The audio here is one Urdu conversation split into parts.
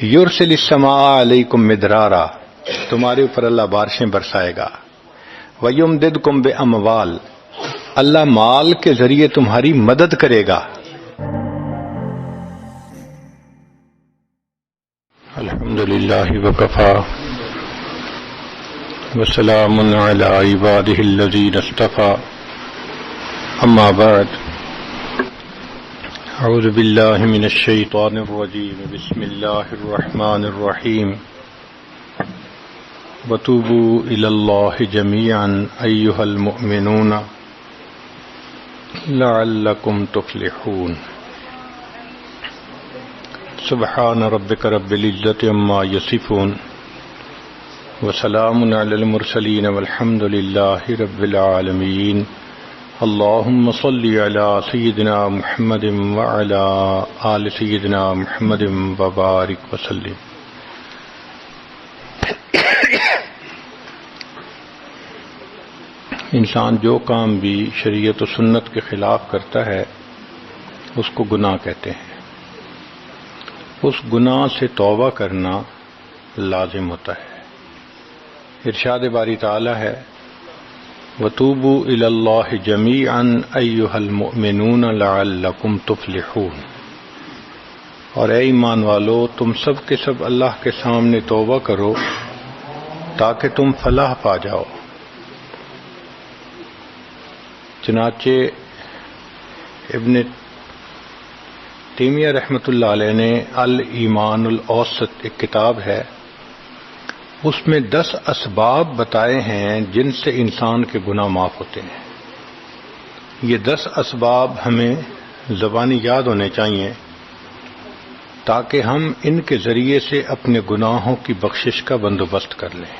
یرسل السماء علیکم مدرارا، تمہارے اوپر اللہ بارشیں برسائے گا، ویمددکم باموال، اللہ مال کے ذریعے تمہاری مدد کرے گا۔ الحمدللہ وکفی وسلام علی عبادہ الذین اصطفی، اما بعد، اعوذ باللہ من الشیطان الرجیم، بسم اللہ الرحمن الرحیم، وتوبوا الی اللہ جمیعا ایھا المؤمنون لعلکم تفلحون۔ سبحان ربک رب العزۃ عما یصفون، وسلام علی المرسلین والحمد للہ رب العالمین۔ اللہم صلی علی سیدنا محمد وعلی آل سیدنا محمد وبارک وسلم۔ انسان جو کام بھی شریعت و سنت کے خلاف کرتا ہے اس کو گناہ کہتے ہیں۔ اس گناہ سے توبہ کرنا لازم ہوتا ہے۔ ارشاد باری تعالی ہے، وَتُوبُوا إِلَى اللَّهِ جَمِيعًا أَيُّهَا الْمُؤْمِنُونَ لَعَلَّكُمْ تُفْلِحُونَ، اور اے ایمان والو تم سب کے سب اللہ کے سامنے توبہ کرو تاکہ تم فلاح پا جاؤ۔ چنانچہ ابن تیمیہ رحمۃ اللہ علیہ نے الایمان الاوسط ایک کتاب ہے، اس میں 10 اسباب بتائے ہیں جن سے انسان کے گناہ معاف ہوتے ہیں۔ یہ 10 اسباب ہمیں زبانی یاد ہونے چاہیے تاکہ ہم ان کے ذریعے سے اپنے گناہوں کی بخشش کا بندوبست کر لیں۔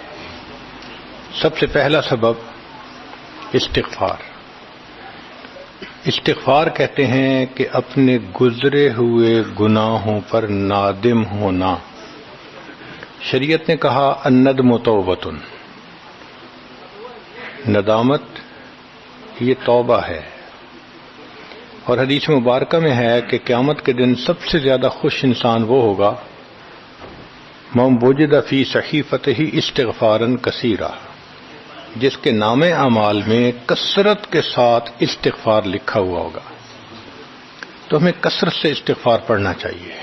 سب سے پہلا سبب استغفار۔ استغفار کہتے ہیں کہ اپنے گزرے ہوئے گناہوں پر نادم ہونا۔ شریعت نے کہا الندم توبۃ، ندامت یہ توبہ ہے، اور حدیث مبارکہ میں ہے کہ قیامت کے دن سب سے زیادہ خوش انسان وہ ہوگا من وجد فی صحیفتہ استغفارا کثیرا، جس کے نام اعمال میں کثرت کے ساتھ استغفار لکھا ہوا ہوگا۔ تو ہمیں کثرت سے استغفار پڑھنا چاہیے۔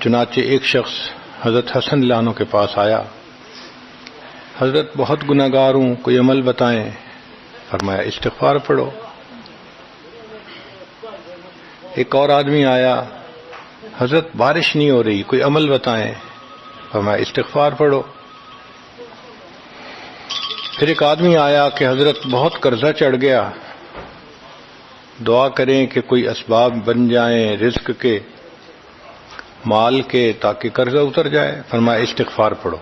چنانچہ ایک شخص حضرت حسن اللہ عنہ کے پاس آیا، حضرت بہت گناہ گار ہوں، کوئی عمل بتائیں۔ فرمایا استغفار پڑھو۔ ایک اور آدمی آیا، حضرت بارش نہیں ہو رہی، کوئی عمل بتائیں۔ فرمایا استغفار پڑھو۔ پھر ایک آدمی آیا کہ حضرت بہت قرضہ چڑھ گیا، دعا کریں کہ کوئی اسباب بن جائیں رزق کے، مال کے، تاکہ قرضہ اتر جائے۔ فرمایا استغفار پڑھو۔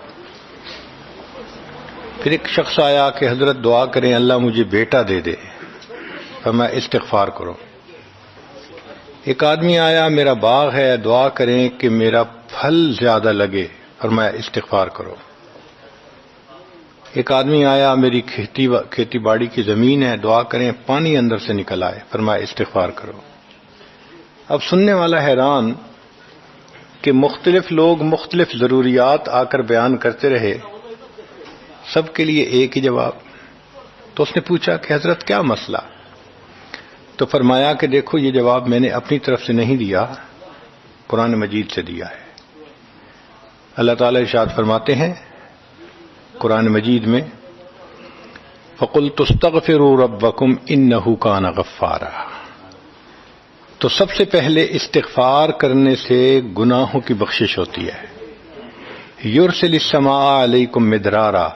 پھر ایک شخص آیا کہ حضرت دعا کریں اللہ مجھے بیٹا دے دے۔ فرمایا استغفار کرو۔ ایک آدمی آیا میرا باغ ہے، دعا کریں کہ میرا پھل زیادہ لگے۔ فرمایا استغفار کرو۔ ایک آدمی آیا میری کھیتی باڑی کی زمین ہے، دعا کریں پانی اندر سے نکل آئے۔ فرمایا استغفار کرو۔ اب سننے والا حیران کہ مختلف لوگ مختلف ضروریات آ کر بیان کرتے رہے، سب کے لیے ایک ہی جواب۔ تو اس نے پوچھا کہ حضرت کیا مسئلہ؟ تو فرمایا کہ دیکھو یہ جواب میں نے اپنی طرف سے نہیں دیا، قرآن مجید سے دیا ہے۔ اللہ تعالیٰ ارشاد فرماتے ہیں قرآن مجید میں، فَقُلْتُ اسْتَغْفِرُوا رَبَّكُمْ إِنَّهُ كَانَ غَفَّارًا۔ تو سب سے پہلے استغفار کرنے سے گناہوں کی بخشش ہوتی ہے۔ یرسل السماء علیکم مدرارا،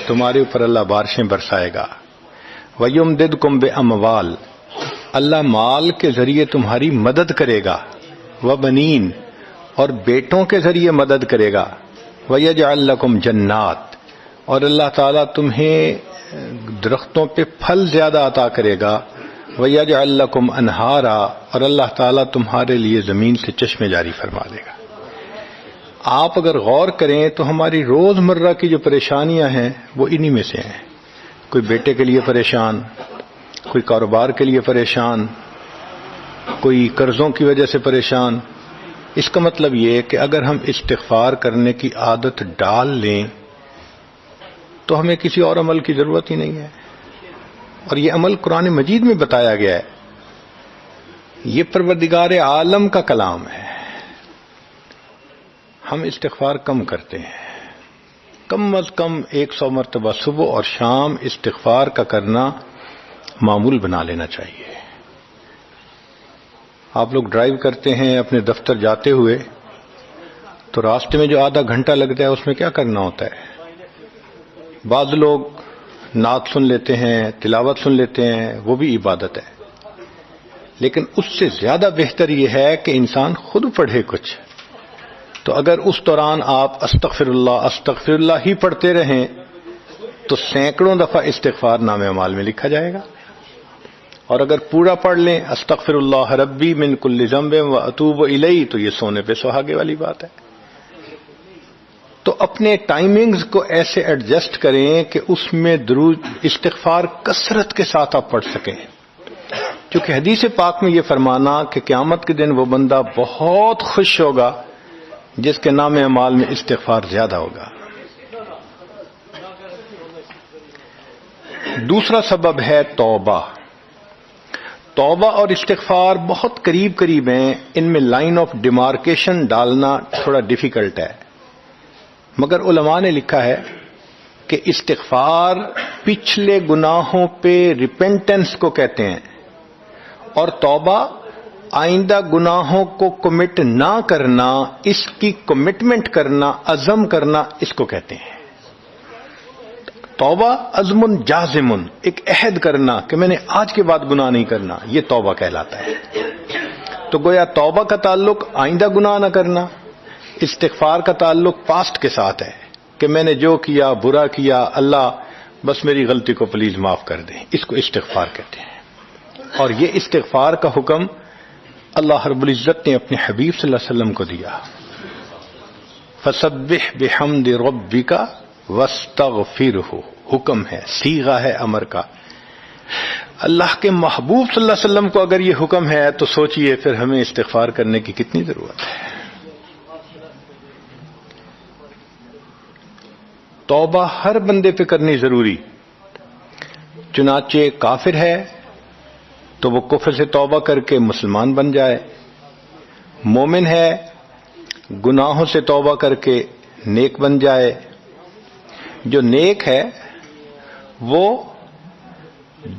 تمہارے اوپر اللہ بارشیں برسائے گا، ویمددکم باموال، اللہ مال کے ذریعے تمہاری مدد کرے گا، وبنین، اور بیٹوں کے ذریعے مدد کرے گا، ویجعل لکم جنات، اور اللہ تعالیٰ تمہیں درختوں پہ پھل زیادہ عطا کرے گا، وَيَجْعَلْ لَكُمْ أَنْهَارًا، اور اللہ تعالیٰ تمہارے لیے زمین سے چشمے جاری فرما دے گا۔ آپ اگر غور کریں تو ہماری روز مرہ کی جو پریشانیاں ہیں وہ انہی میں سے ہیں۔ کوئی بیٹے کے لیے پریشان، کوئی کاروبار کے لیے پریشان، کوئی قرضوں کی وجہ سے پریشان، اس کا مطلب یہ کہ اگر ہم استغفار کرنے کی عادت ڈال لیں تو ہمیں کسی اور عمل کی ضرورت ہی نہیں ہے. اور یہ عمل قرآن مجید میں بتایا گیا ہے، یہ پروردگار عالم کا کلام ہے. ہم استغفار کم کرتے ہیں، کم از کم 100 مرتبہ صبح اور شام استغفار کا کرنا معمول بنا لینا چاہیے. آپ لوگ ڈرائیو کرتے ہیں اپنے دفتر جاتے ہوئے تو راستے میں جو آدھا گھنٹہ لگتا ہے اس میں کیا کرنا ہوتا ہے؟ بعض لوگ نعت سن لیتے ہیں، تلاوت سن لیتے ہیں، وہ بھی عبادت ہے. لیکن اس سے زیادہ بہتر یہ ہے کہ انسان خود پڑھے کچھ. تو اگر اس دوران آپ استغفر اللہ ہی پڑھتے رہیں تو سینکڑوں دفعہ استغفار نامہ اعمال میں لکھا جائے گا. اور اگر پورا پڑھ لیں استغفر اللہ ربی من کل ذنب و اتوب الیہ تو یہ سونے پہ سہاگے والی بات ہے. تو اپنے ٹائمنگز کو ایسے ایڈجسٹ کریں کہ اس میں درود استغفار کثرت کے ساتھ آپ پڑھ سکیں. کیونکہ حدیث پاک میں یہ فرمانا کہ قیامت کے دن وہ بندہ بہت خوش ہوگا جس کے نام اعمال میں استغفار زیادہ ہوگا. دوسرا سبب ہے توبہ. توبہ اور استغفار بہت قریب قریب ہیں، ان میں لائن آف ڈیمارکیشن ڈالنا تھوڑا ڈیفیکلٹ ہے. مگر علماء نے لکھا ہے کہ استغفار پچھلے گناہوں پہ ریپینٹنس کو کہتے ہیں، اور توبہ آئندہ گناہوں کو کمٹ نہ کرنا، اس کی کمٹمنٹ کرنا، عزم کرنا، اس کو کہتے ہیں. توبہ عزم جازم، ایک عہد کرنا کہ میں نے آج کے بعد گناہ نہیں کرنا، یہ توبہ کہلاتا ہے. تو گویا توبہ کا تعلق آئندہ گناہ نہ کرنا، استغفار کا تعلق پاسٹ کے ساتھ ہے کہ میں نے جو کیا برا کیا، اللہ بس میری غلطی کو پلیز معاف کر دیں، اس کو استغفار کہتے ہیں. اور یہ استغفار کا حکم اللہ رب العزت نے اپنے حبیب صلی اللہ علیہ وسلم کو دیا. فسبح بحمد ربک واستغفرہ، حکم ہے، صیغہ ہے امر کا. اللہ کے محبوب صلی اللہ علیہ وسلم کو اگر یہ حکم ہے تو سوچئے پھر ہمیں استغفار کرنے کی کتنی ضرورت ہے. توبہ ہر بندے پہ کرنی ضروری. چنانچہ کافر ہے تو وہ کفر سے توبہ کر کے مسلمان بن جائے، مومن ہے گناہوں سے توبہ کر کے نیک بن جائے. جو نیک ہے وہ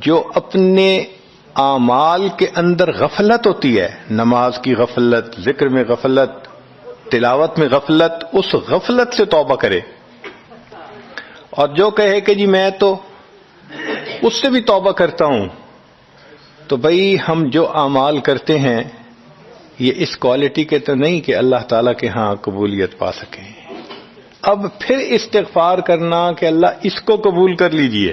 جو اپنے اعمال کے اندر غفلت ہوتی ہے، نماز کی غفلت، ذکر میں غفلت، تلاوت میں غفلت، اس غفلت سے توبہ کرے. اور جو کہے کہ جی میں تو اس سے بھی توبہ کرتا ہوں، تو بھئی ہم جو اعمال کرتے ہیں یہ اس کوالٹی کے تو نہیں کہ اللہ تعالیٰ کے ہاں قبولیت پا سکیں. اب پھر استغفار کرنا کہ اللہ اس کو قبول کر لیجئے،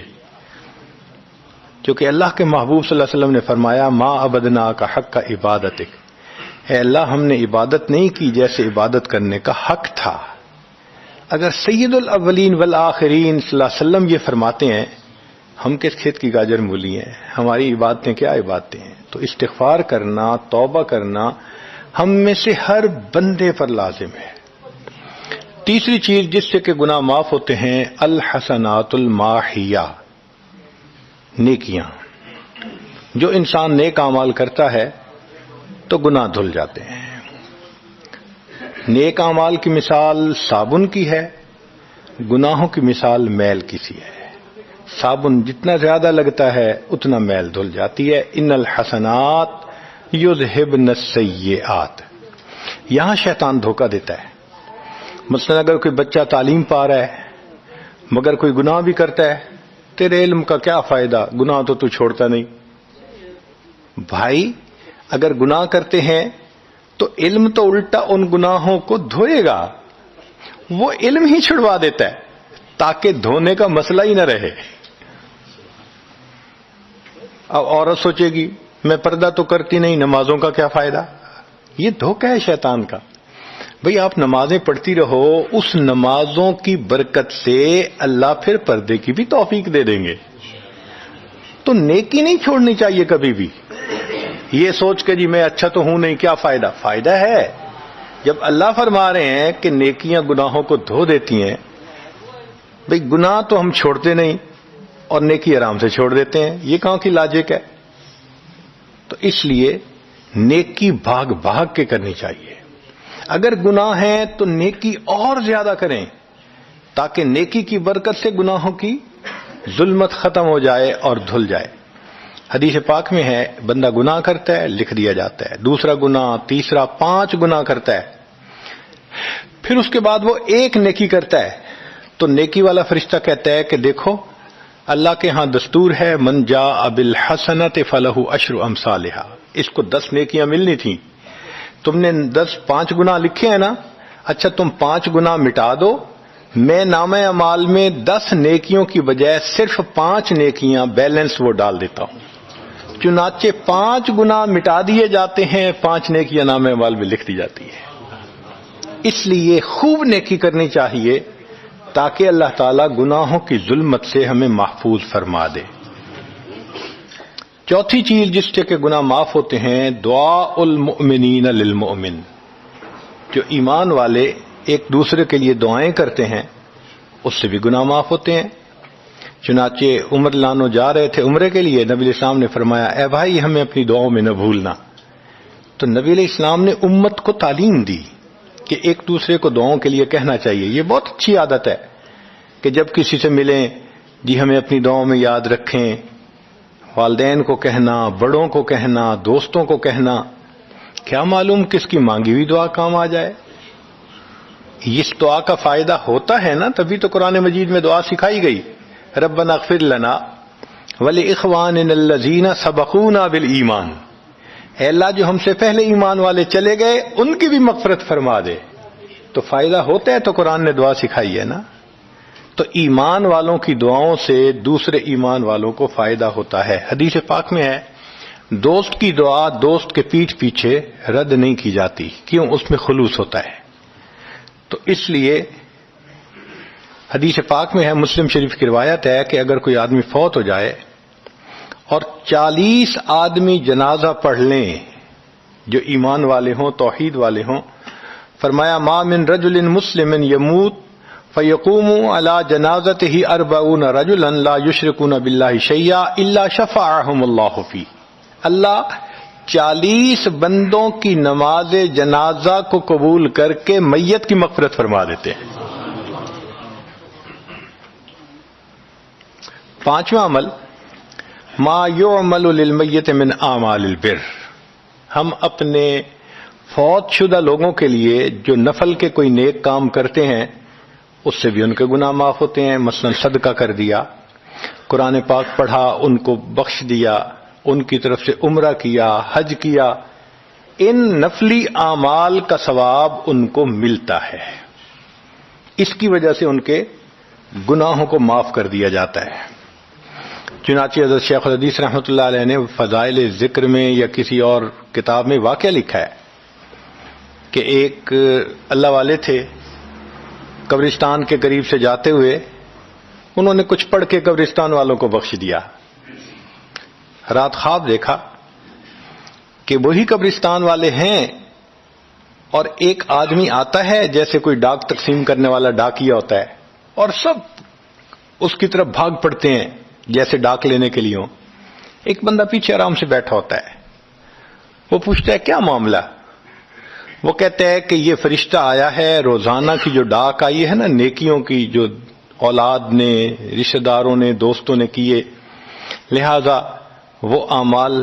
کیونکہ اللہ کے محبوب صلی اللہ علیہ وسلم نے فرمایا ما عبدنا کا حق کا عبادتک، اے اللہ ہم نے عبادت نہیں کی جیسے عبادت کرنے کا حق تھا. اگر سید الاولین والآخرین صلی اللہ علیہ وسلم یہ فرماتے ہیں، ہم کس کھیت کی گاجر مولی ہیں، ہماری عبادتیں کیا عبادتیں ہیں. تو استغفار کرنا، توبہ کرنا ہم میں سے ہر بندے پر لازم ہے. تیسری چیز جس سے کہ گناہ معاف ہوتے ہیں، الحسنات الماحیہ، نیکیاں. جو انسان نیک اعمال کرتا ہے تو گناہ دھل جاتے ہیں. نیک اعمال کی مثال صابن کی ہے، گناہوں کی مثال میل کی سی ہے. صابن جتنا زیادہ لگتا ہے اتنا میل دھل جاتی ہے. ان الحسنات یذہبن السیئات. یہاں شیطان دھوکہ دیتا ہے. مثلا اگر کوئی بچہ تعلیم پا رہا ہے مگر کوئی گناہ بھی کرتا ہے، تیرے علم کا کیا فائدہ، گناہ تو چھوڑتا نہیں. بھائی اگر گناہ کرتے ہیں تو علم تو الٹا ان گناہوں کو دھوئے گا، وہ علم ہی چھڑوا دیتا ہے تاکہ دھونے کا مسئلہ ہی نہ رہے. اب عورت سوچے گی میں پردہ تو کرتی نہیں، نمازوں کا کیا فائدہ. یہ دھوکہ ہے شیطان کا. بھئی آپ نمازیں پڑھتی رہو، اس نمازوں کی برکت سے اللہ پھر پردے کی بھی توفیق دے دیں گے. تو نیکی نہیں چھوڑنی چاہیے کبھی بھی. یہ سوچ کے جی میں اچھا تو ہوں نہیں، کیا فائدہ. فائدہ ہے. جب اللہ فرما رہے ہیں کہ نیکیاں گناہوں کو دھو دیتی ہیں، بھئی گناہ تو ہم چھوڑتے نہیں اور نیکی آرام سے چھوڑ دیتے ہیں، یہ کہاں کی لاجک ہے؟ تو اس لیے نیکی بھاگ بھاگ کے کرنی چاہیے. اگر گناہ ہیں تو نیکی اور زیادہ کریں تاکہ نیکی کی برکت سے گناہوں کی ظلمت ختم ہو جائے اور دھل جائے. حدیث پاک میں ہے بندہ گناہ کرتا ہے لکھ دیا جاتا ہے، دوسرا گناہ، تیسرا، 5 گناہ کرتا ہے، پھر اس کے بعد وہ ایک نیکی کرتا ہے تو نیکی والا فرشتہ کہتا ہے کہ دیکھو اللہ کے ہاں دستور ہے من جاء بالحسنۃ فلہ عشر امثالھا، اس کو 10 نیکیاں ملنی تھیں، تم نے 5 گناہ لکھے ہیں نا، اچھا تم 5 گناہ مٹا دو، میں نامہ اعمال میں 10 نیکیوں کی بجائے صرف 5 نیکیاں بیلنس وہ ڈال دیتا ہوں. چنانچہ 5 گناہ مٹا دیے جاتے ہیں، 5 نیکیاں نامہ اعمال میں لکھ دی جاتی ہے. اس لیے خوب نیکی کرنی چاہیے تاکہ اللہ تعالیٰ گناہوں کی ظلمت سے ہمیں محفوظ فرما دے. چوتھی چیز جس سے کہ گناہ معاف ہوتے ہیں، دعاء المؤمنین للمؤمن، جو ایمان والے ایک دوسرے کے لیے دعائیں کرتے ہیں اس سے بھی گناہ معاف ہوتے ہیں. چنانچہ عمر لانو جا رہے تھے عمرے کے لیے، نبی علیہ السلام نے فرمایا اے بھائی ہمیں اپنی دعاؤں میں نہ بھولنا. تو نبی علیہ السلام نے امت کو تعلیم دی کہ ایک دوسرے کو دعاؤں کے لیے کہنا چاہیے. یہ بہت اچھی عادت ہے کہ جب کسی سے ملیں جی ہمیں اپنی دعاؤں میں یاد رکھیں، والدین کو کہنا، بڑوں کو کہنا، دوستوں کو کہنا. کیا معلوم کس کی مانگی ہوئی دعا کام آ جائے. اس دعا کا فائدہ ہوتا ہے نا، تبھی تو قرآن مجید میں دعا سکھائی گئی، ربنا اغفر لنا ولاخواننا الذین سبقونا بالایمان، اے اللہ جو ہم سے پہلے ایمان والے چلے گئے ان کی بھی مغفرت فرما دے. تو فائدہ ہوتا ہے تو قرآن نے دعا سکھائی ہے نا. تو ایمان والوں کی دعاؤں سے دوسرے ایمان والوں کو فائدہ ہوتا ہے. حدیث پاک میں ہے دوست کی دعا دوست کے پیٹھ پیچھے رد نہیں کی جاتی، کیوں؟ اس میں خلوص ہوتا ہے. تو اس لیے حدیث پاک میں ہے، مسلم شریف کی روایت ہے کہ اگر کوئی آدمی فوت ہو جائے اور 40 آدمی جنازہ پڑھ لیں جو ایمان والے ہوں، توحید والے ہوں، فرمایا ما من رجل مسلم یموت فیقوم علی جنازتہ 40 رجلا لا یشرکون باللہ شیئا الا شفعهم اللہ فی. اللہ 40 بندوں کی نماز جنازہ کو قبول کر کے میت کی مغفرت فرما دیتے ہیں. 5واں عمل ما یعمل للمیت من اعمال البر، ہم اپنے فوت شدہ لوگوں کے لیے جو نفل کے کوئی نیک کام کرتے ہیں اس سے بھی ان کے گناہ معاف ہوتے ہیں. مثلا صدقہ کر دیا، قرآن پاک پڑھا، ان کو بخش دیا، ان کی طرف سے عمرہ کیا، حج کیا، ان نفلی اعمال کا ثواب ان کو ملتا ہے. اس کی وجہ سے ان کے گناہوں کو معاف کر دیا جاتا ہے. چنانچہ حضرت شیخ الحدیث رحمۃ اللہ علیہ نے فضائل ذکر میں یا کسی اور کتاب میں واقعہ لکھا ہے کہ ایک اللہ والے تھے، قبرستان کے قریب سے جاتے ہوئے انہوں نے کچھ پڑھ کے قبرستان والوں کو بخش دیا. رات خواب دیکھا کہ وہی قبرستان والے ہیں اور ایک آدمی آتا ہے جیسے کوئی ڈاک تقسیم کرنے والا ڈاکیا ہوتا ہے، اور سب اس کی طرف بھاگ پڑتے ہیں جیسے ڈاک لینے کے لیے ہوں. ایک بندہ پیچھے آرام سے بیٹھا ہوتا ہے. وہ پوچھتا ہے کیا معاملہ؟ وہ کہتا ہے کہ یہ فرشتہ آیا ہے، روزانہ کی جو ڈاک آئی ہے نا نیکیوں کی، جو اولاد نے، رشتہ داروں نے، دوستوں نے کیے، لہذا وہ اعمال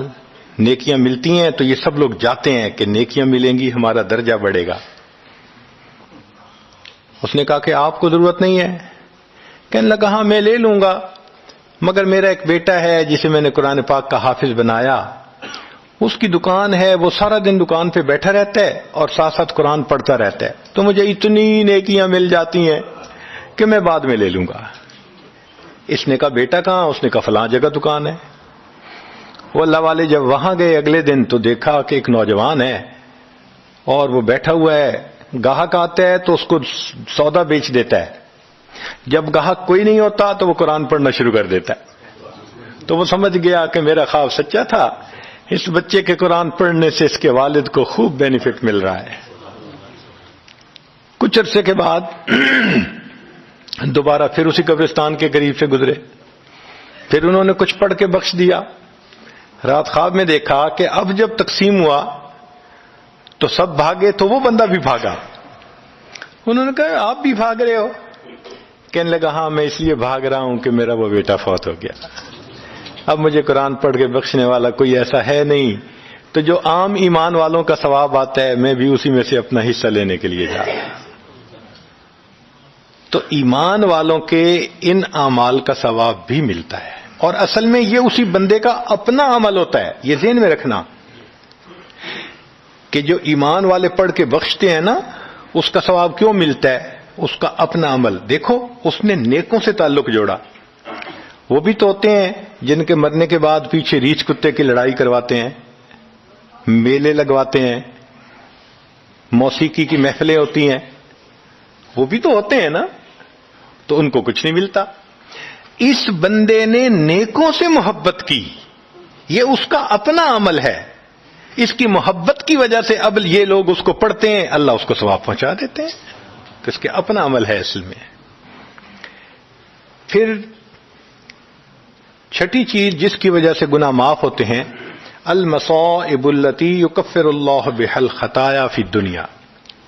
نیکیاں ملتی ہیں تو یہ سب لوگ جاتے ہیں کہ نیکیاں ملیں گی، ہمارا درجہ بڑھے گا. اس نے کہا کہ آپ کو ضرورت نہیں ہے. کہنے لگا ہاں میں لے لوں گا، مگر میرا ایک بیٹا ہے جسے میں نے قرآن پاک کا حافظ بنایا، اس کی دکان ہے، وہ سارا دن دکان پہ بیٹھا رہتا ہے اور ساتھ ساتھ قرآن پڑھتا رہتا ہے، تو مجھے اتنی نیکیاں مل جاتی ہیں کہ میں بعد میں لے لوں گا. اس نے کہا بیٹا کہاں؟ اس نے کہا فلاں جگہ دکان ہے. وہ اللہ والے جب وہاں گئے اگلے دن تو دیکھا کہ ایک نوجوان ہے اور وہ بیٹھا ہوا ہے، گاہک آتا ہے تو اس کو سودا بیچ دیتا ہے، جب گاہک کوئی نہیں ہوتا تو وہ قرآن پڑھنا شروع کر دیتا ہے. تو وہ سمجھ گیا کہ میرا خواب سچا تھا، اس بچے کے قرآن پڑھنے سے اس کے والد کو خوب بینیفٹ مل رہا ہے. کچھ عرصے کے بعد دوبارہ پھر اسی قبرستان کے قریب سے گزرے، پھر انہوں نے کچھ پڑھ کے بخش دیا۔ رات خواب میں دیکھا کہ اب جب تقسیم ہوا تو سب بھاگے تو وہ بندہ بھی بھاگا۔ انہوں نے کہا آپ بھی بھاگ رہے ہو؟ کہنے لگا ہاں میں اس لیے بھاگ رہا ہوں کہ میرا وہ بیٹا فوت ہو گیا، اب مجھے قرآن پڑھ کے بخشنے والا کوئی ایسا ہے نہیں، تو جو عام ایمان والوں کا ثواب آتا ہے میں بھی اسی میں سے اپنا حصہ لینے کے لیے جا رہا ہوں۔ تو ایمان والوں کے ان اعمال کا ثواب بھی ملتا ہے، اور اصل میں یہ اسی بندے کا اپنا عمل ہوتا ہے۔ یہ ذہن میں رکھنا کہ جو ایمان والے پڑھ کے بخشتے ہیں نا، اس کا ثواب کیوں ملتا ہے؟ اس کا اپنا عمل۔ دیکھو اس نے نیکوں سے تعلق جوڑا۔ وہ بھی تو ہوتے ہیں جن کے مرنے کے بعد پیچھے ریچھ کتے کی لڑائی کرواتے ہیں، میلے لگواتے ہیں، موسیقی کی محفلیں ہوتی ہیں، وہ بھی تو ہوتے ہیں نا، تو ان کو کچھ نہیں ملتا۔ اس بندے نے نیکوں سے محبت کی، یہ اس کا اپنا عمل ہے، اس کی محبت کی وجہ سے اب یہ لوگ اس کو پڑھتے ہیں، اللہ اس کو ثواب پہنچا دیتے ہیں، تو اس کے اپنا عمل ہے اصل میں۔ پھر چھٹی چیز جس کی وجہ سے گناہ معاف ہوتے ہیں، المصائب التی یکفر اللہ بها الخطایا فی الدنیا۔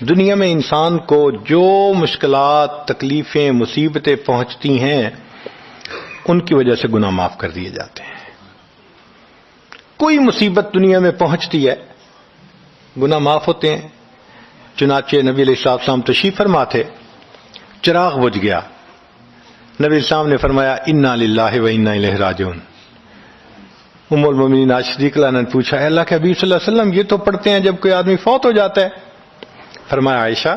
دنیا میں انسان کو جو مشکلات، تکلیفیں، مصیبتیں پہنچتی ہیں ان کی وجہ سے گناہ معاف کر دیے جاتے ہیں۔ کوئی مصیبت دنیا میں پہنچتی ہے گناہ معاف ہوتے ہیں۔ چنانچہ نبی علیہ السلام تشریف فرما تھے، چراغ بجھ گیا، نبی علیہ السلام نے فرمایا انا للہ و انا الیہ راجعون۔ ام المومنین عائشہ صدیقہ نے پوچھا، اے اللہ کے حبیب صلی اللہ علیہ وسلم یہ تو پڑھتے ہیں جب کوئی آدمی فوت ہو جاتا ہے۔ فرمایا عائشہ،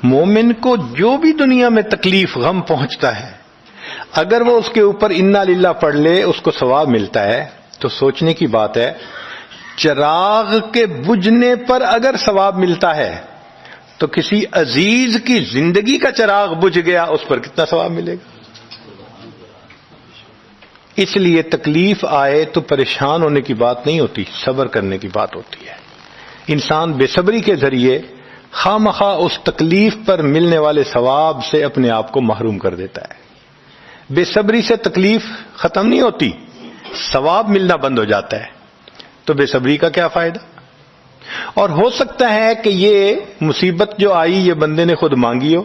مومن کو جو بھی دنیا میں تکلیف، غم پہنچتا ہے، اگر وہ اس کے اوپر انا للہ پڑھ لے اس کو ثواب ملتا ہے۔ تو سوچنے کی بات ہے، چراغ کے بجھنے پر اگر ثواب ملتا ہے تو کسی عزیز کی زندگی کا چراغ بجھ گیا اس پر کتنا ثواب ملے گا؟ اس لیے تکلیف آئے تو پریشان ہونے کی بات نہیں ہوتی، صبر کرنے کی بات ہوتی ہے۔ انسان بے صبری کے ذریعے خواہ مخواہ اس تکلیف پر ملنے والے ثواب سے اپنے آپ کو محروم کر دیتا ہے۔ بے صبری سے تکلیف ختم نہیں ہوتی، ثواب ملنا بند ہو جاتا ہے، تو بے صبری کا کیا فائدہ؟ اور ہو سکتا ہے کہ یہ مصیبت جو آئی یہ بندے نے خود مانگی ہو،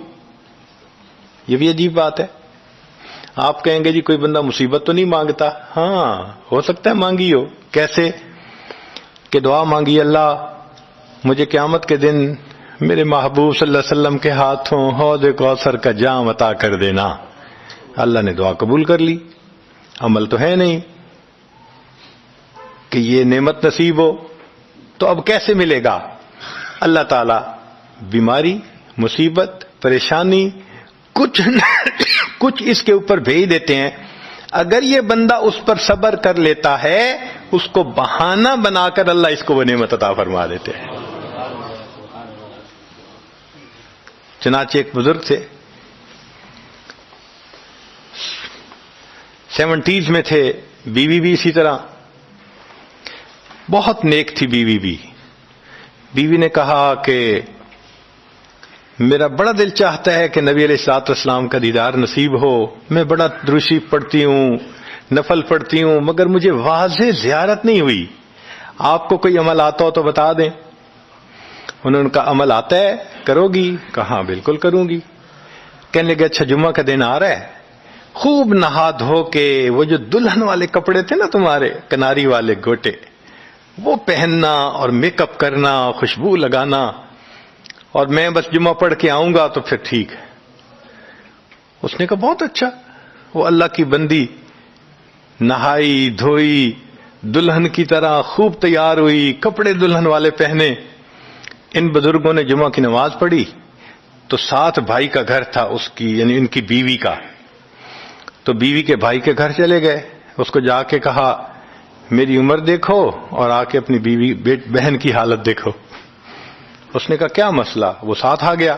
یہ بھی عجیب بات ہے۔ آپ کہیں گے جی کوئی بندہ مصیبت تو نہیں مانگتا، ہاں ہو سکتا ہے مانگی ہو۔ کیسے؟ کہ دعا مانگی، اللہ مجھے قیامت کے دن میرے محبوب صلی اللہ علیہ وسلم کے ہاتھوں حوض کوثر کا جام عطا کر دینا، اللہ نے دعا قبول کر لی، عمل تو ہے نہیں کہ یہ نعمت نصیب ہو، تو اب کیسے ملے گا؟ اللہ تعالی بیماری، مصیبت، پریشانی کچھ اس کے اوپر بھیج دیتے ہیں۔ اگر یہ بندہ اس پر صبر کر لیتا ہے، اس کو بہانہ بنا کر اللہ اس کو وہ نعمت عطا فرما دیتے ہیں۔ چنانچہ ایک بزرگ تھے، 70s میں تھے، بیوی بھی اسی طرح، بہت نیک تھی بیوی بھی۔ بیوی نے کہا کہ میرا بڑا دل چاہتا ہے کہ نبی علیہ الصلوۃ والسلام کا دیدار نصیب ہو، میں بڑا درود شریف پڑھتی ہوں، نفل پڑھتی ہوں، مگر مجھے واضح زیارت نہیں ہوئی، آپ کو کوئی عمل آتا ہو تو بتا دیں۔ انہوں نے کہا عمل آتا ہے، کرو گی؟ کہا بالکل کروں گی۔ کہنے لگے اچھا جمعہ کا دن آ رہا ہے، خوب نہا دھو کے وہ جو دلہن والے کپڑے تھے نا تمہارے، کناری والے گوٹے، وہ پہننا اور میک اپ کرنا، خوشبو لگانا، اور میں بس جمعہ پڑھ کے آؤں گا تو پھر ٹھیک ہے۔ اس نے کہا بہت اچھا۔ وہ اللہ کی بندی نہائی دھوئی، دلہن کی طرح خوب تیار ہوئی، کپڑے دلہن والے پہنے۔ ان بزرگوں نے جمعہ کی نماز پڑھی تو ساتھ بھائی کا گھر تھا اس کی، یعنی ان کی بیوی کا، تو بیوی کے بھائی کے گھر چلے گئے، اس کو جا کے کہا میری عمر دیکھو اور آ کے اپنی بیوی بہن کی حالت دیکھو۔ اس نے کہا کیا مسئلہ؟ وہ ساتھ آ گیا،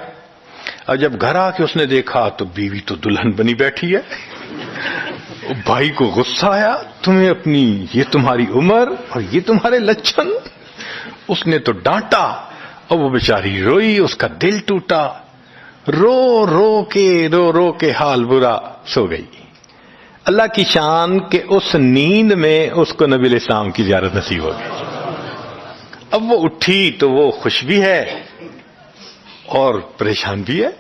اور جب گھر آ کے اس نے دیکھا تو بیوی تو دلہن بنی بیٹھی ہے۔ بھائی کو غصہ آیا، تمہیں اپنی یہ تمہاری عمر اور یہ تمہارے لچھن۔ اس نے تو ڈانٹا اور وہ بیچاری روئی، اس کا دل ٹوٹا۔ رو رو کے حال برا سو گئی. اللہ کی شان کہ اس نیند میں اس کو نبی علیہ السلام کی زیارت نصیب ہو گئی. اب وہ اٹھی تو وہ خوش بھی ہے اور پریشان بھی ہے.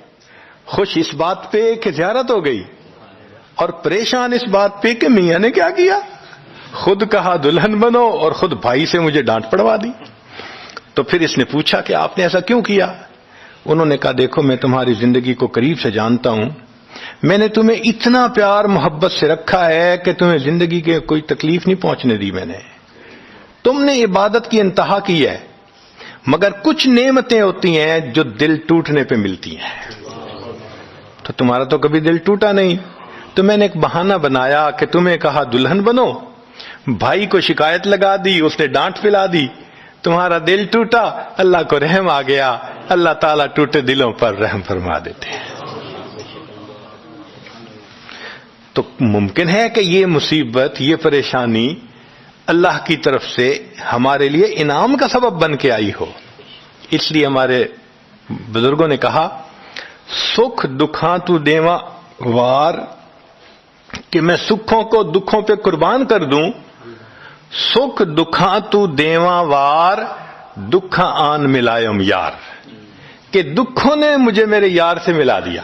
خوش اس بات پہ کہ زیارت ہو گئی اور پریشان اس بات پہ کہ میاں نے کیا کیا، خود کہا دلہن بنو اور خود بھائی سے مجھے ڈانٹ پڑوا دی. تو پھر اس نے پوچھا کہ آپ نے ایسا کیوں کیا؟ انہوں نے کہا دیکھو میں تمہاری زندگی کو قریب سے جانتا ہوں، میں نے تمہیں اتنا پیار محبت سے رکھا ہے کہ تمہیں زندگی کے کوئی تکلیف نہیں پہنچنے دی. میں نے تم نے عبادت کی انتہا کی ہے، مگر کچھ نعمتیں ہوتی ہیں جو دل ٹوٹنے پہ ملتی ہیں. تو تمہارا تو کبھی دل ٹوٹا نہیں، تو میں نے ایک بہانہ بنایا کہ تمہیں کہا دلہن بنو، بھائی کو شکایت لگا دی، اس نے ڈانٹ پلا دی، تمہارا دل ٹوٹا، اللہ کو رحم آ گیا. اللہ تعالیٰ ٹوٹے دلوں پر رحم فرما دیتے ہیں. تو ممکن ہے کہ یہ مصیبت، یہ پریشانی اللہ کی طرف سے ہمارے لیے انعام کا سبب بن کے آئی ہو. اس لیے ہمارے بزرگوں نے کہا سکھ دکھاں تو دیواں وار، کہ میں سکھوں کو دکھوں پہ قربان کر دوں. سکھ دکھاں تو دیواں وار، دکھاں آن ملائم یار، کہ دکھوں نے مجھے میرے یار سے ملا دیا.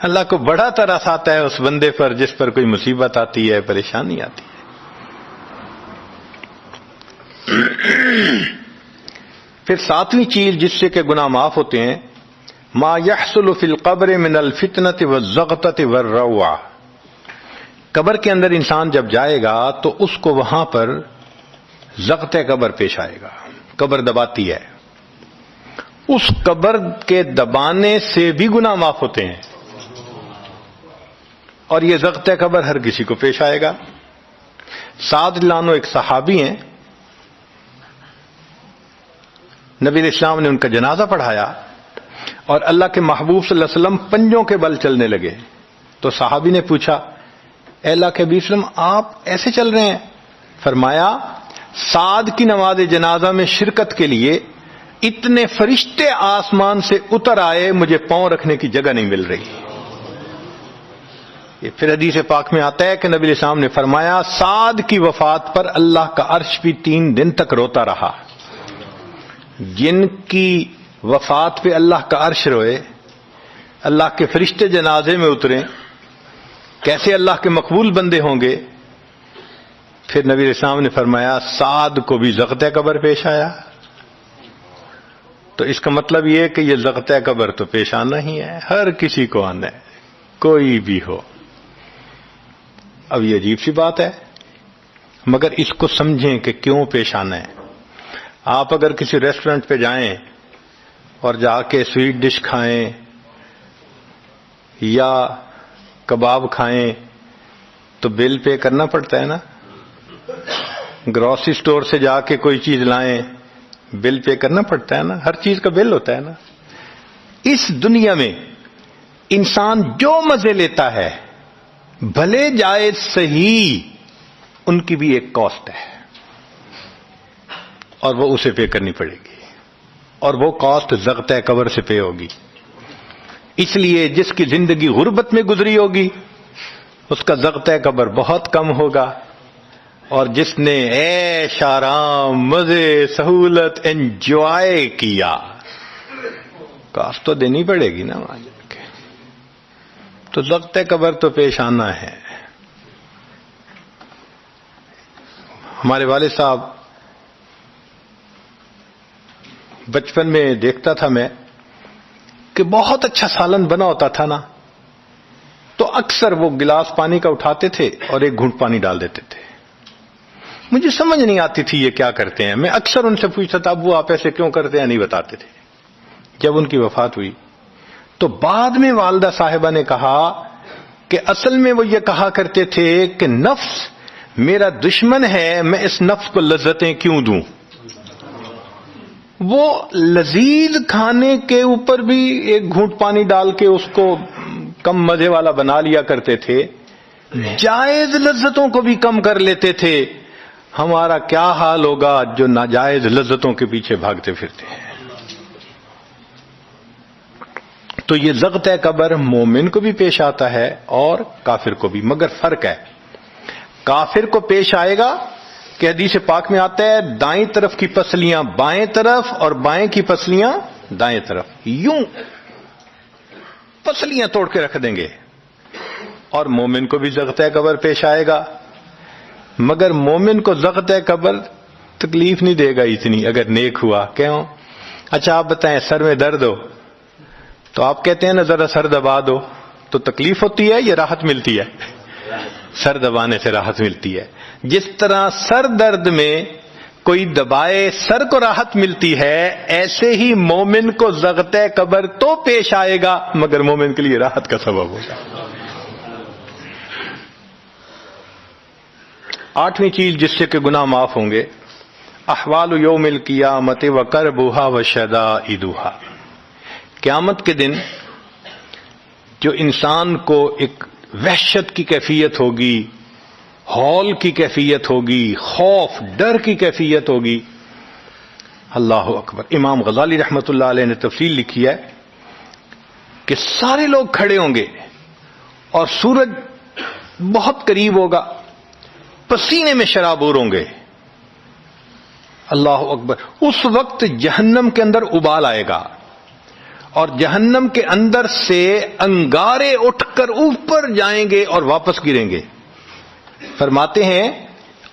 اللہ کو بڑا ترس آتا ہے اس بندے پر جس پر کوئی مصیبت آتی ہے، پریشانی آتی ہے. پھر ساتویں چیز جس سے کہ گناہ معاف ہوتے ہیں، ما يحصل فی القبر من الفتنة والزغطة والروعة. قبر کے اندر انسان جب جائے گا تو اس کو وہاں پر زغط قبر پیش آئے گا. قبر دباتی ہے، اس قبر کے دبانے سے بھی گناہ معاف ہوتے ہیں. اور یہ زغط قبر ہر کسی کو پیش آئے گا. سعد لانو ایک صحابی ہیں، نبی علیہ السلام نے ان کا جنازہ پڑھایا اور اللہ کے محبوب صلی اللہ علیہ وسلم پنجوں کے بل چلنے لگے. تو صحابی نے پوچھا اے اللہ کے حبیب صلی اللہ علیہ وسلم آپ ایسے چل رہے ہیں؟ فرمایا سعد کی نماز جنازہ میں شرکت کے لیے اتنے فرشتے آسمان سے اتر آئے، مجھے پاؤں رکھنے کی جگہ نہیں مل رہی. یہ پھر حدیث پاک میں آتا ہے کہ نبی علیہ السلام نے فرمایا سعد کی وفات پر اللہ کا عرش بھی 3 دن تک روتا رہا. جن کی وفات پہ اللہ کا عرش روئے، اللہ کے فرشتے جنازے میں اتریں، کیسے اللہ کے مقبول بندے ہوں گے. پھر نبی علیہ السلام نے فرمایا سعد کو بھی زغط قبر پیش آیا. تو اس کا مطلب یہ ہے کہ یہ زغط قبر تو پیش آنا ہی ہے، ہر کسی کو آنا ہے، کوئی بھی ہو. اب یہ عجیب سی بات ہے، مگر اس کو سمجھیں کہ کیوں پیش آنا ہے. آپ اگر کسی ریسٹورنٹ پہ جائیں اور جا کے سویٹ ڈش کھائیں یا کباب کھائیں تو بل پے کرنا پڑتا ہے نا. گروسری سٹور سے جا کے کوئی چیز لائیں، بل پے کرنا پڑتا ہے نا، ہر چیز کا بل ہوتا ہے نا. اس دنیا میں انسان جو مزے لیتا ہے بھلے جائز صحیح، ان کی بھی ایک کاسٹ ہے اور وہ اسے پے کرنی پڑے گی، اور وہ کاسٹ زغط قبر سے پے ہوگی. اس لیے جس کی زندگی غربت میں گزری ہوگی اس کا زغط قبر بہت کم ہوگا، اور جس نے عیش آرام مزے سہولت انجوائے کیا کاسٹ تو دینی پڑے گی نا وہاں جا کے. تو زغط قبر تو پیش آنا ہے. ہمارے والد صاحب بچپن میں دیکھتا تھا میں کہ بہت اچھا سالن بنا ہوتا تھا نا، تو اکثر وہ گلاس پانی کا اٹھاتے تھے اور ایک گھونٹ پانی ڈال دیتے تھے. مجھے سمجھ نہیں آتی تھی یہ کیا کرتے ہیں. میں اکثر ان سے پوچھتا تھا ابو آپ ایسے کیوں کرتے ہیں، نہیں بتاتے تھے. جب ان کی وفات ہوئی تو بعد میں والدہ صاحبہ نے کہا کہ اصل میں وہ یہ کہا کرتے تھے کہ نفس میرا دشمن ہے، میں اس نفس کو لذتیں کیوں دوں. وہ لذیذ کھانے کے اوپر بھی ایک گھونٹ پانی ڈال کے اس کو کم مزے والا بنا لیا کرتے تھے، جائز لذتوں کو بھی کم کر لیتے تھے. ہمارا کیا حال ہوگا جو ناجائز لذتوں کے پیچھے بھاگتے پھرتے ہیں. تو یہ ضغط قبر مومن کو بھی پیش آتا ہے اور کافر کو بھی، مگر فرق ہے، کافر کو پیش آئے گا کہ حدیث پاک میں آتا ہے دائیں طرف کی پسلیاں بائیں طرف اور بائیں کی پسلیاں دائیں طرف، یوں پسلیاں توڑ کے رکھ دیں گے، اور مومن کو بھی ضغط قبر پیش آئے گا، مگر مومن کو ضغط قبر تکلیف نہیں دے گا اتنی اگر نیک ہوا۔ کیوں؟ اچھا آپ بتائیں سر میں درد ہو تو آپ کہتے ہیں نا ذرا سر دبا دو، تو تکلیف ہوتی ہے یا راحت ملتی ہے؟ سر دبانے سے راحت ملتی ہے۔ جس طرح سر درد میں کوئی دبائے سر کو راحت ملتی ہے، ایسے ہی مومن کو ضغط قبر تو پیش آئے گا مگر مومن کے لیے راحت کا سبب ہوگا۔ 8ویں چیز جس سے کہ گناہ معاف ہوں گے، احوال یوم القیامت و کربھا و شدائدھا، قیامت کے دن جو انسان کو ایک وحشت کی کیفیت ہوگی، ہول کی کیفیت ہوگی، خوف ڈر کی کیفیت ہوگی۔ اللہ اکبر۔ امام غزالی رحمۃ اللہ علیہ نے تفصیل لکھی ہے کہ سارے لوگ کھڑے ہوں گے اور سورج بہت قریب ہوگا، پسینے میں شرابور ہوں گے۔ اللہ اکبر۔ اس وقت جہنم کے اندر ابال آئے گا اور جہنم کے اندر سے انگارے اٹھ کر اوپر جائیں گے اور واپس گریں گے۔ فرماتے ہیں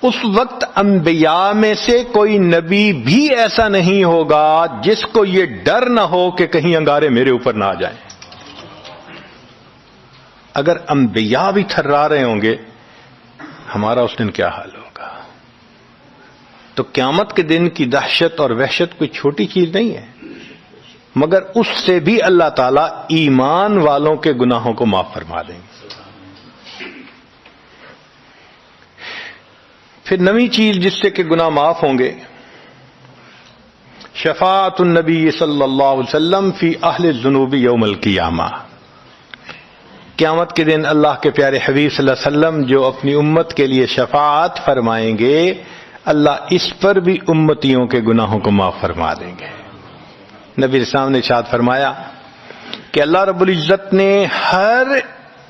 اس وقت انبیاء میں سے کوئی نبی بھی ایسا نہیں ہوگا جس کو یہ ڈر نہ ہو کہ کہیں انگارے میرے اوپر نہ آ جائیں۔ اگر انبیاء بھی تھرا رہے ہوں گے، ہمارا اس دن کیا حال ہوگا؟ تو قیامت کے دن کی دہشت اور وحشت کوئی چھوٹی چیز نہیں ہے، مگر اس سے بھی اللہ تعالیٰ ایمان والوں کے گناہوں کو معاف فرما دیں گے۔ پھر 9ویں چیز جس سے کہ گناہ معاف ہوں گے، شفاعت النبی صلی اللہ علیہ وسلم فی اہل الذنوب یوم القیامہ، قیامت کے دن اللہ کے پیارے حبیب صلی اللہ علیہ وسلم جو اپنی امت کے لیے شفاعت فرمائیں گے، اللہ اس پر بھی امتیوں کے گناہوں کو معاف فرما دیں گے۔ نبی اسلام نے ارشاد فرمایا کہ اللہ رب العزت نے ہر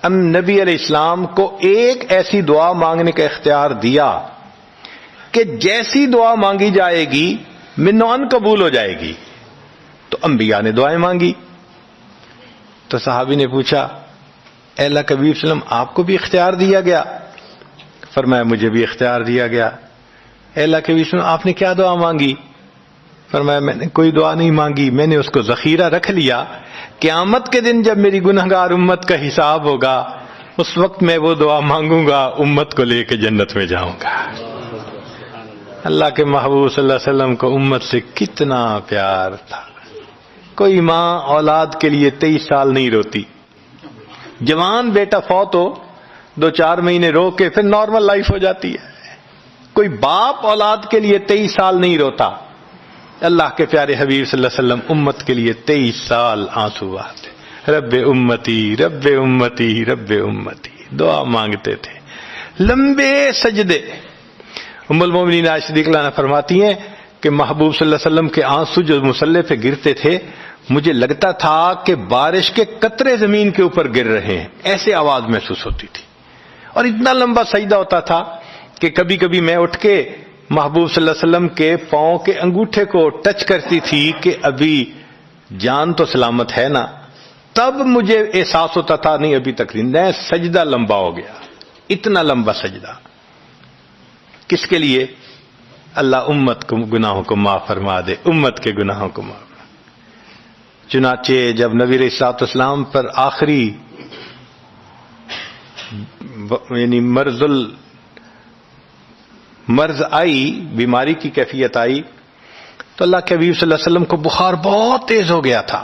نبی علیہ السلام کو ایک ایسی دعا مانگنے کا اختیار دیا کہ جیسی دعا مانگی جائے گی منوان قبول ہو جائے گی۔ تو انبیاء نے دعائیں مانگی، تو صحابی نے پوچھا اے اللہ کے حبیب صلی اللہ علیہ وسلم آپ کو بھی اختیار دیا گیا؟ فرمایا مجھے بھی اختیار دیا گیا۔ اے اللہ کے حبیب صلی اللہ علیہ وسلم آپ نے کیا دعا مانگی؟ فرمایا میں نے کوئی دعا نہیں مانگی، میں نے اس کو ذخیرہ رکھ لیا، قیامت کے دن جب میری گنہگار امت کا حساب ہوگا اس وقت میں وہ دعا مانگوں گا، امت کو لے کے جنت میں جاؤں گا۔ اللہ کے محبوب صلی اللہ علیہ وسلم کو امت سے کتنا پیار تھا۔ کوئی ماں اولاد کے لیے 23 سال نہیں روتی، جوان بیٹا فوت ہو 2-4 مہینے رو کے پھر نارمل لائف ہو جاتی ہے۔ کوئی باپ اولاد کے لیے 23 سال نہیں روتا۔ اللہ کے پیارے حبیب صلی اللہ علیہ وسلم امت کے لیے 23 سال آنسو بہاتے، رب امتی رب امتی رب امتی دعا مانگتے تھے، لمبے سجدے۔ ام المومنین عائشہ صدیقہ عنہا فرماتی ہیں کہ محبوب صلی اللہ علیہ وسلم کے آنسو جو مصلی پہ گرتے تھے، مجھے لگتا تھا کہ بارش کے قطرے زمین کے اوپر گر رہے ہیں، ایسے آواز محسوس ہوتی تھی، اور اتنا لمبا سجدہ ہوتا تھا کہ کبھی کبھی میں اٹھ کے محبوب صلی اللہ علیہ وسلم کے پاؤں کے انگوٹھے کو ٹچ کرتی تھی کہ ابھی جان تو سلامت ہے نا، تب مجھے احساس ہوتا تھا نہیں ابھی تک نہیں، سجدہ لمبا ہو گیا۔ اتنا لمبا سجدہ کس کے لیے؟ اللہ امت کو گناہوں کو معاف فرما دے، امت کے گناہوں کو معاف۔ چنانچہ جب نبی علیہ الصلوۃ والسلام پر آخری یعنی مرض آئی، بیماری کی کیفیت آئی، تو اللہ کے حبیب صلی اللہ علیہ وسلم کو بخار بہت تیز ہو گیا تھا،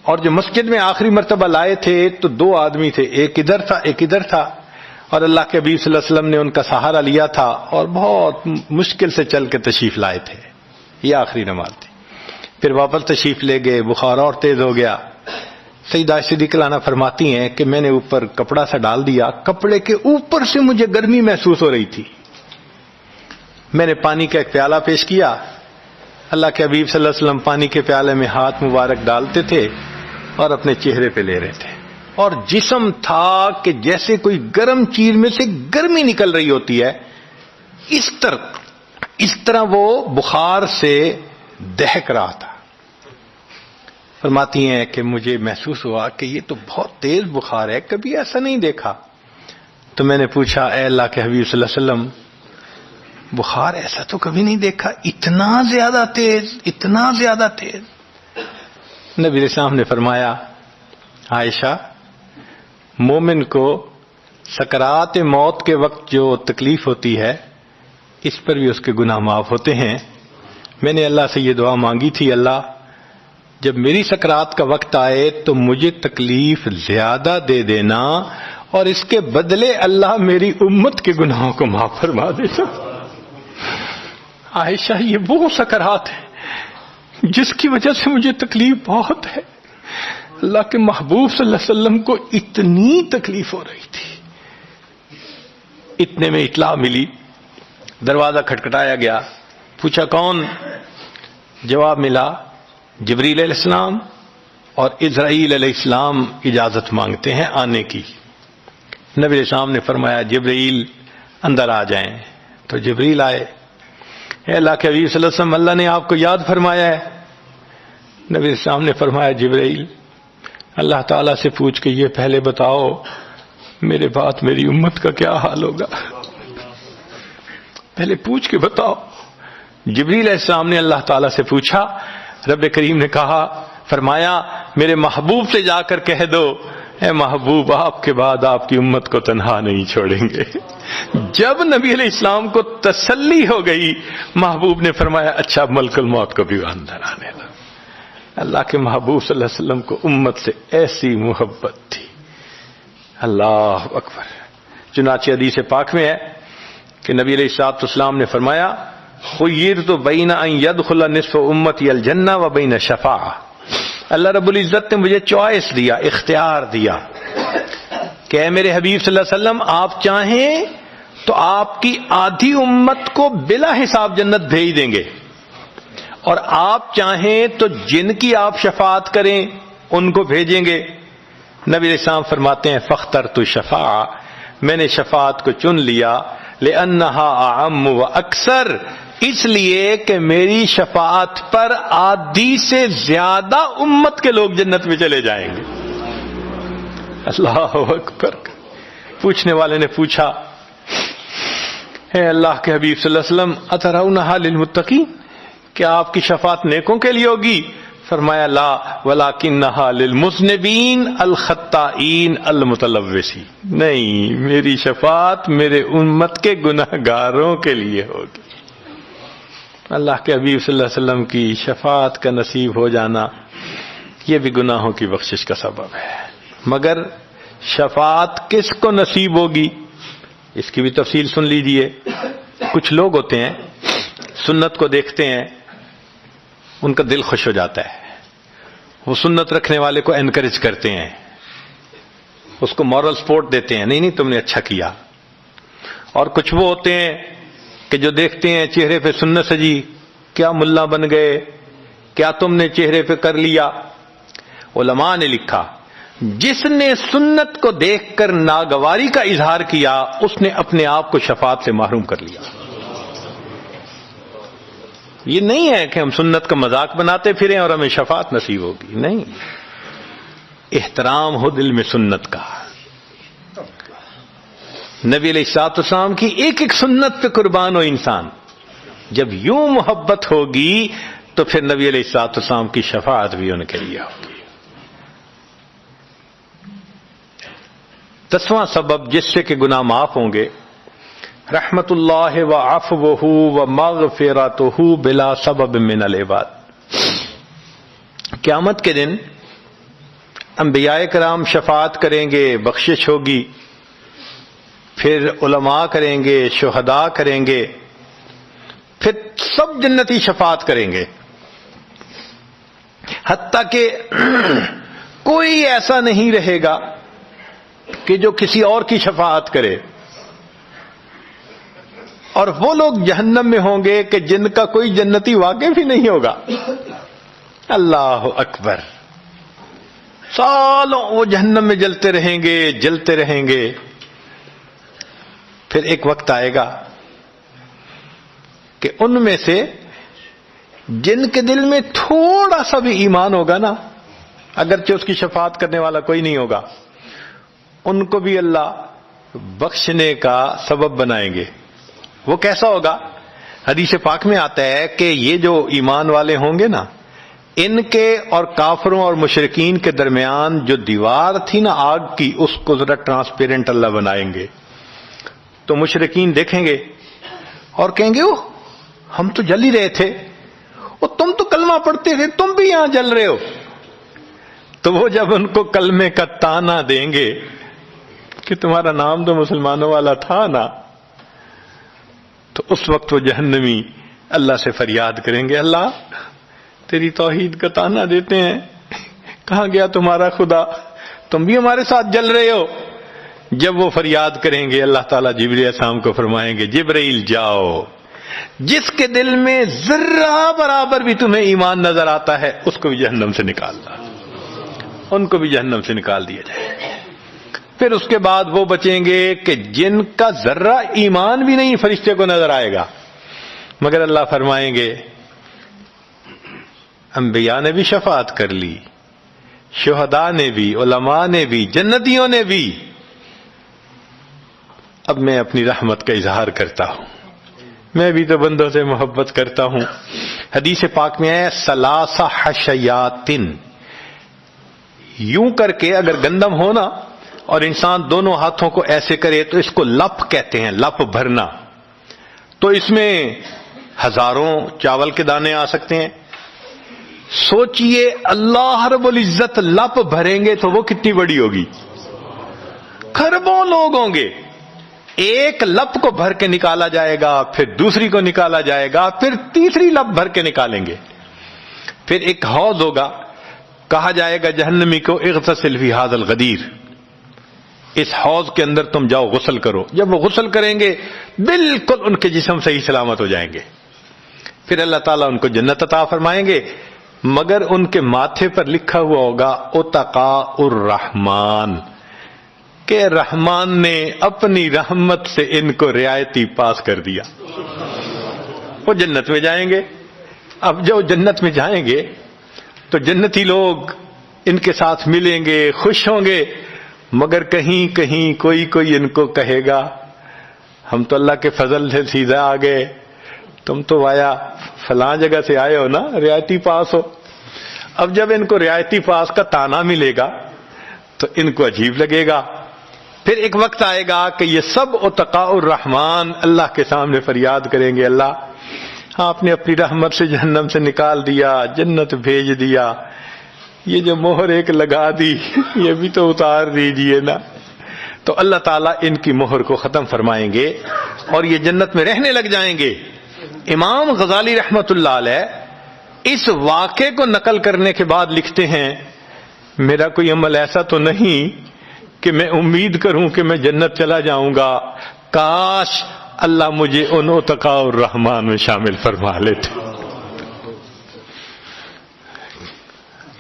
اور جو مسجد میں آخری مرتبہ لائے تھے تو 2 آدمی تھے، ایک ادھر تھا ایک ادھر تھا، اور اللہ کے حبیب صلی اللہ علیہ وسلم نے ان کا سہارا لیا تھا اور بہت مشکل سے چل کے تشریف لائے تھے۔ یہ آخری نماز تھی، پھر واپس تشریف لے گئے، بخار اور تیز ہو گیا۔ سیدہ عائشہ صدیقہ عنہا فرماتی ہیں کہ میں نے اوپر کپڑا سا ڈال دیا، کپڑے کے اوپر سے مجھے گرمی محسوس ہو رہی تھی، میں نے پانی کا ایک پیالہ پیش کیا، اللہ کے حبیب صلی اللہ علیہ وسلم پانی کے پیالے میں ہاتھ مبارک ڈالتے تھے اور اپنے چہرے پہ لے رہے تھے، اور جسم تھا کہ جیسے کوئی گرم چیز میں سے گرمی نکل رہی ہوتی ہے، اس طرح وہ بخار سے دہک رہا تھا۔ فرماتی ہیں کہ مجھے محسوس ہوا کہ یہ تو بہت تیز بخار ہے، کبھی ایسا نہیں دیکھا۔ تو میں نے پوچھا اے اللہ کے حبیب صلی اللہ علیہ وسلم، بخار ایسا تو کبھی نہیں دیکھا، اتنا زیادہ تیز، اتنا زیادہ تیز؟ نبی علیہ السلام نے فرمایا عائشہ، مومن کو سکرات موت کے وقت جو تکلیف ہوتی ہے اس پر بھی اس کے گناہ معاف ہوتے ہیں۔ میں نے اللہ سے یہ دعا مانگی تھی، اللہ جب میری سکرات کا وقت آئے تو مجھے تکلیف زیادہ دے دینا، اور اس کے بدلے اللہ میری امت کے گناہوں کو معاف فرما دینا۔ عائشہ، یہ وہ سکرات ہے جس کی وجہ سے مجھے تکلیف بہت ہے۔ اللہ کے محبوب صلی اللہ علیہ وسلم کو اتنی تکلیف ہو رہی تھی۔ اتنے میں اطلاع ملی، دروازہ کھٹکھٹایا گیا، پوچھا کون؟ جواب ملا جبریل علیہ السلام اور اسرائیل علیہ السلام اجازت مانگتے ہیں آنے کی۔ نبی علیہ السلام نے فرمایا جبریل اندر آ جائیں۔ تو جبریل آئے۔ اے اللہ کے حبیب صلی اللہ علیہ وسلم، اللہ نے آپ کو یاد فرمایا ہے۔ نبی علیہ السلام نے فرمایا جبریل، اللہ تعالیٰ سے پوچھ کے یہ پہلے بتاؤ میرے بعد میری امت کا کیا حال ہوگا، پہلے پوچھ کے بتاؤ۔ جبریل علیہ السلام نے اللہ تعالیٰ سے پوچھا، رب کریم نے کہا، فرمایا میرے محبوب سے جا کر کہہ دو اے محبوب، آپ کے بعد آپ کی امت کو تنہا نہیں چھوڑیں گے۔ جب نبی علیہ السلام کو تسلی ہو گئی، محبوب نے فرمایا اچھا ملک الموت کو بھی اندر آنے دو۔ اللہ کے محبوب صلی اللہ علیہ وسلم کو امت سے ایسی محبت تھی، اللہ اکبر۔ چنانچہ حدیث پاک میں ہے کہ نبی علیہ الصلوۃ والسلام نے فرمایا خیرت بین ان یدخل نصف امتی الجنہ و بین شفاعہ، اللہ رب العزت نے مجھے چوائس دیا، اختیار دیا کہ اے میرے حبیب صلی اللہ علیہ وسلم، آپ چاہیں تو آپ کی آدھی امت کو بلا حساب جنت بھیج دیں گے، اور آپ چاہیں تو جن کی آپ شفاعت کریں ان کو بھیجیں گے۔ نبی علیہ السلام فرماتے ہیں فاخترت الشفاعہ، میں نے شفاعت کو چن لیا، لأنہا اعم و اکثر، اس لیے کہ میری شفاعت پر آدھی سے زیادہ امت کے لوگ جنت میں چلے جائیں گے۔ اللہ اکبر۔ پوچھنے والے نے پوچھا اے اللہ کے حبیب صلی اللہ علیہ وسلم، اترونہا للمتقین، کیا آپ کی شفاعت نیکوں کے لیے ہوگی؟ فرمایا لا ولکنہا للمذنبین الخطائین المتلوثین، نہیں، میری شفاعت میرے امت کے گناہ گاروں کے لیے ہوگی۔ اللہ کے حبیب صلی اللہ علیہ وسلم کی شفاعت کا نصیب ہو جانا یہ بھی گناہوں کی بخشش کا سبب ہے۔ مگر شفاعت کس کو نصیب ہوگی اس کی بھی تفصیل سن لیجئے۔ کچھ لوگ ہوتے ہیں سنت کو دیکھتے ہیں، ان کا دل خوش ہو جاتا ہے، وہ سنت رکھنے والے کو انکریج کرتے ہیں، اس کو مورل سپورٹ دیتے ہیں، نہیں تم نے اچھا کیا۔ اور کچھ وہ ہوتے ہیں کہ جو دیکھتے ہیں چہرے پہ سنت سجی، کیا ملا بن گئے، کیا تم نے چہرے پہ کر لیا۔ علماء نے لکھا جس نے سنت کو دیکھ کر ناگواری کا اظہار کیا اس نے اپنے آپ کو شفاعت سے محروم کر لیا۔ یہ نہیں ہے کہ ہم سنت کا مذاق بناتے پھریں اور ہمیں شفاعت نصیب ہوگی، نہیں، احترام ہو دل میں سنت کا۔ نبی علیہ الصلوۃ والسلام کی ایک ایک سنت پہ قربان ہو انسان، جب یوں محبت ہوگی تو پھر نبی علیہ الصلوۃ والسلام کی شفاعت بھی ان کے لیے ہوگی۔ 10واں سبب جس سے کہ گناہ معاف ہوں گے، رحمت اللہ و عفوہ و مغفرتہ بلا سبب من العباد۔ قیامت کے دن انبیاء کرام شفاعت کریں گے، بخشش ہوگی، پھر علماء کریں گے، شہداء کریں گے، پھر سب جنتی شفاعت کریں گے، حتیٰ کہ کوئی ایسا نہیں رہے گا کہ جو کسی اور کی شفاعت کرے، اور وہ لوگ جہنم میں ہوں گے کہ جن کا کوئی جنتی واقع بھی نہیں ہوگا۔ اللہ اکبر۔ سالوں وہ جہنم میں جلتے رہیں گے، جلتے رہیں گے. پھر ایک وقت آئے گا کہ ان میں سے جن کے دل میں تھوڑا سا بھی ایمان ہوگا نا، اگرچہ اس کی شفاعت کرنے والا کوئی نہیں ہوگا، ان کو بھی اللہ بخشنے کا سبب بنائیں گے. وہ کیسا ہوگا؟ حدیث پاک میں آتا ہے کہ یہ جو ایمان والے ہوں گے نا، ان کے اور کافروں اور مشرکین کے درمیان جو دیوار تھی نا آگ کی، اس کو ذرا ٹرانسپیرنٹ اللہ بنائیں گے. تو مشرکین دیکھیں گے اور کہیں گے اوہ ہم تو جل ہی رہے تھے، اور تم تو کلمہ پڑھتے تھے، تم بھی یہاں جل رہے ہو. تو وہ جب ان کو کلمے کا تانا دیں گے کہ تمہارا نام تو مسلمانوں والا تھا نا، تو اس وقت وہ جہنمی اللہ سے فریاد کریں گے، اللہ تیری توحید کا تانا دیتے ہیں، کہاں گیا تمہارا خدا، تم بھی ہمارے ساتھ جل رہے ہو. جب وہ فریاد کریں گے، اللہ تعالیٰ جبرائیل علیہ السلام کو فرمائیں گے، جبرائیل جاؤ، جس کے دل میں ذرہ برابر بھی تمہیں ایمان نظر آتا ہے اس کو بھی جہنم سے نکالنا، ان کو بھی جہنم سے نکال دیا جائے. پھر اس کے بعد وہ بچیں گے کہ جن کا ذرہ ایمان بھی نہیں فرشتے کو نظر آئے گا، مگر اللہ فرمائیں گے انبیاء نے بھی شفاعت کر لی، شہداء نے بھی، علماء نے بھی، جنتیوں نے بھی. اب میں اپنی رحمت کا اظہار کرتا ہوں، میں بھی تو بندوں سے محبت کرتا ہوں. حدیث پاک میں ہے ثلاث حشیات، یوں کر کے اگر گندم ہونا اور انسان دونوں ہاتھوں کو ایسے کرے تو اس کو لپ کہتے ہیں، لپ بھرنا. تو اس میں ہزاروں چاول کے دانے آ سکتے ہیں. سوچئے اللہ رب العزت لپ بھریں گے تو وہ کتنی بڑی ہوگی، کھربوں لوگ ہوں گے. ایک لپ کو بھر کے نکالا جائے گا، پھر دوسری کو نکالا جائے گا، پھر تیسری لپ بھر کے نکالیں گے. پھر ایک حوض ہوگا، کہا جائے گا جہنمی کو اغتسل فی ھذا الغدیر، اس حوض کے اندر تم جاؤ غسل کرو. جب وہ غسل کریں گے بالکل ان کے جسم صحیح سلامت ہو جائیں گے. پھر اللہ تعالیٰ ان کو جنت عطا فرمائیں گے، مگر ان کے ماتھے پر لکھا ہوا ہوگا اتقاء الرحمن، کہ رحمان نے اپنی رحمت سے ان کو رعایتی پاس کر دیا. وہ جنت میں جائیں گے. اب جو جنت میں جائیں گے تو جنتی لوگ ان کے ساتھ ملیں گے، خوش ہوں گے، مگر کہیں کہیں کوئی ان کو کہے گا ہم تو اللہ کے فضل سے سیدھا آ گئے، تم تو آیا فلاں جگہ سے آئے ہو نا، رعایتی پاس ہو. اب جب ان کو رعایتی پاس کا تانا ملے گا تو ان کو عجیب لگے گا. پھر ایک وقت آئے گا کہ یہ سب اتقاء الرحمن اللہ کے سامنے فریاد کریں گے، اللہ آپ نے اپنی رحمت سے جہنم سے نکال دیا، جنت بھیج دیا، یہ جو مہر ایک لگا دی یہ بھی تو اتار دیجئے نا. تو اللہ تعالیٰ ان کی مہر کو ختم فرمائیں گے اور یہ جنت میں رہنے لگ جائیں گے. امام غزالی رحمت اللہ علیہ اس واقعے کو نقل کرنے کے بعد لکھتے ہیں میرا کوئی عمل ایسا تو نہیں کہ میں امید کروں کہ میں جنت چلا جاؤں گا، کاش اللہ مجھے ان اتقاء الرحمن میں شامل فرما لیتے،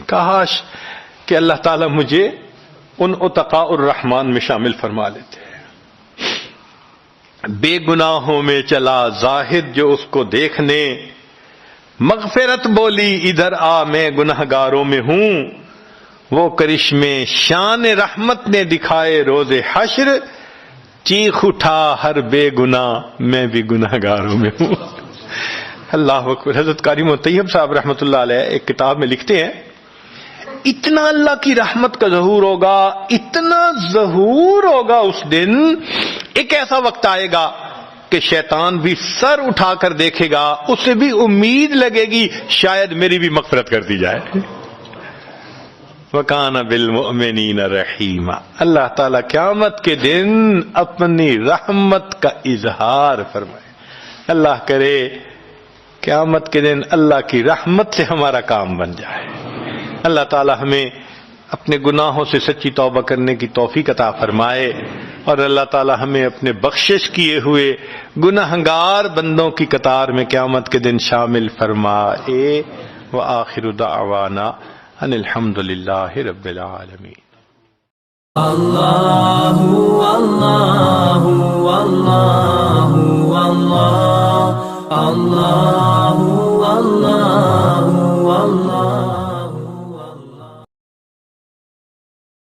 کاش کہ اللہ تعالیٰ مجھے ان اتقاء الرحمن میں شامل فرما لیتے. بے گناہوں میں چلا زاہد جو اس کو دیکھنے، مغفرت بولی ادھر آ میں گنہگاروں میں ہوں، وہ کرشمے شان رحمت نے دکھائے روز حشر، چیخ اٹھا ہر بے گناہ میں بھی گنہگاروں میں ہوں. اللہ اکبر. حضرت قاری طیب صاحب رحمت اللہ علیہ ایک کتاب میں لکھتے ہیں اتنا اللہ کی رحمت کا ظہور ہوگا، اتنا ظہور ہوگا اس دن، ایک ایسا وقت آئے گا کہ شیطان بھی سر اٹھا کر دیکھے گا، اسے بھی امید لگے گی شاید میری بھی مغفرت کر دی جائے. وَكَانَ بِالْمُؤْمِنِينَ رَحِيمًا. اللہ تعالیٰ قیامت کے دن اپنی رحمت کا اظہار فرمائے. اللہ کرے قیامت کے دن اللہ کی رحمت سے ہمارا کام بن جائے. اللہ تعالیٰ ہمیں اپنے گناہوں سے سچی توبہ کرنے کی توفیق عطا فرمائے، اور اللہ تعالیٰ ہمیں اپنے بخشش کیے ہوئے گناہگار بندوں کی قطار میں قیامت کے دن شامل فرمائے. وآخر دعوانا ان الحمد للہ رب العالمین۔ اللہ اللہ اللہ اللہ اللہ اللہ